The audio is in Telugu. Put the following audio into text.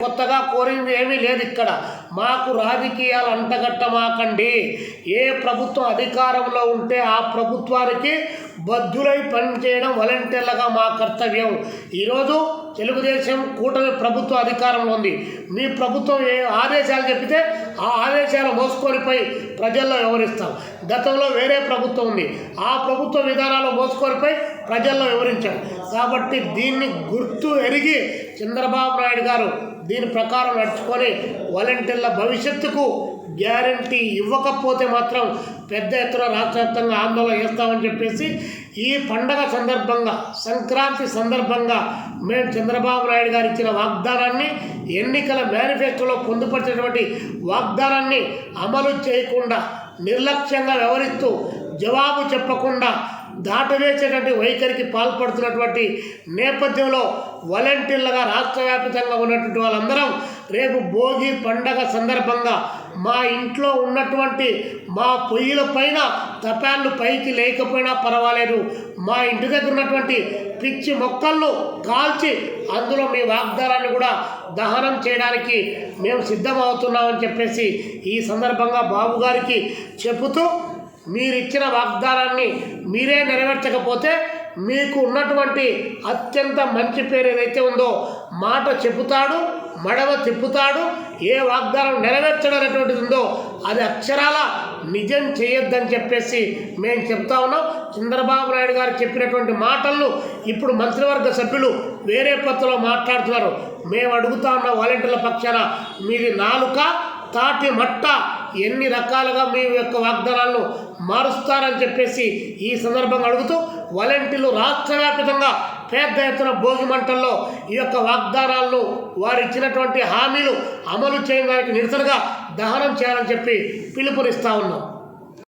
కొత్తగా కోరింది ఏమీ లేదు. ఇక్కడ మాకు రాజకీయాలు అంటగట్టమాకండి. ఏ ప్రభుత్వం అధికారంలో ఉంటే ఆ ప్రభుత్వానికి బద్దులై పనిచేయడం వాలంటీర్లుగా మా కర్తవ్యం. ఈరోజు తెలుగుదేశం కూటమి ప్రభుత్వ అధికారంలో ఉంది. మీ ప్రభుత్వం ఏ ఆదేశాలు చెప్పితే ఆ ఆదేశాలు మోసుకొనిపోయి ప్రజల్లో వివరిస్తాం. గతంలో వేరే ప్రభుత్వం ఉంది, ఆ ప్రభుత్వ విధానాలు మోసుకొనిపోయి ప్రజల్లో వివరించాం. కాబట్టి దీన్ని గుర్తు ఎరిగి చంద్రబాబు నాయుడు గారు దీని ప్రకారం నడుచుకొని వాలంటీర్ల భవిష్యత్తుకు గ్యారంటీ ఇవ్వకపోతే మాత్రం పెద్ద ఎత్తున రాష్ట్ర వ్యాప్తంగా ఆందోళన చేస్తామని చెప్పేసి ఈ పండగ సందర్భంగా, సంక్రాంతి సందర్భంగా మేము చంద్రబాబు నాయుడు గారు ఇచ్చిన వాగ్దానాన్ని, ఎన్నికల మేనిఫెస్టోలో పొందుపరిచినటువంటి వాగ్దానాన్ని అమలు చేయకుండా నిర్లక్ష్యంగా వ్యవహరిస్తూ జవాబు చెప్పకుండా దాటవేసేటువంటి వైఖరికి పాల్పడుతున్నటువంటి నేపథ్యంలో వాలంటీర్లుగా రాష్ట్ర వ్యాప్తంగా ఉన్నటువంటి వాళ్ళందరం రేపు భోగి పండగ సందర్భంగా మా ఇంట్లో ఉన్నటువంటి మా పొయ్యిల పైన తపాళ్ళు పైకి లేకపోయినా పర్వాలేదు, మా ఇంటి దగ్గర ఉన్నటువంటి పిచ్చి మొక్కలను కాల్చి అందులో మీ వాగ్దానాన్ని కూడా దహనం చేయడానికి మేము సిద్ధమవుతున్నామని చెప్పేసి ఈ సందర్భంగా బాబు గారికి చెబుతూ, మీరు ఇచ్చిన వాగ్దానాన్ని మీరే నెరవేర్చకపోతే మీకు ఉన్నటువంటి అత్యంత మంచి పేరు ఏదైతే ఉందో మాట చెబుతాడు, మడవ తిప్పుతాడు. ఏ వాగ్దానం నెరవేర్చడనేటువంటిది ఉందో అది అక్షరాల నిజం చేయొద్దని చెప్పేసి మేము చెప్తా ఉన్నాం. చంద్రబాబు నాయుడు గారు చెప్పినటువంటి మాటలను ఇప్పుడు మంత్రివర్గ సభ్యులు వేరే పద్ధతిలో మాట్లాడుతున్నారు. మేము అడుగుతా ఉన్న వాలంటీర్ల పక్షాన మీది నాలుక తాటి మట్ట, ఎన్ని రకాలుగా మీ యొక్క వాగ్దానాలను మారుస్తారని చెప్పేసి ఈ సందర్భంగా అడుగుతూ, వాలంటీర్లు రాష్ట్ర వ్యాప్తంగా పెద్ద ఎత్తున భోగి మంటల్లో ఈ యొక్క వాగ్దానాలను, వారు ఇచ్చినటువంటి హామీలు అమలు చేయడానికి నిరసనగా దహనం చేయాలని చెప్పి పిలుపునిస్తూ ఉన్నాం.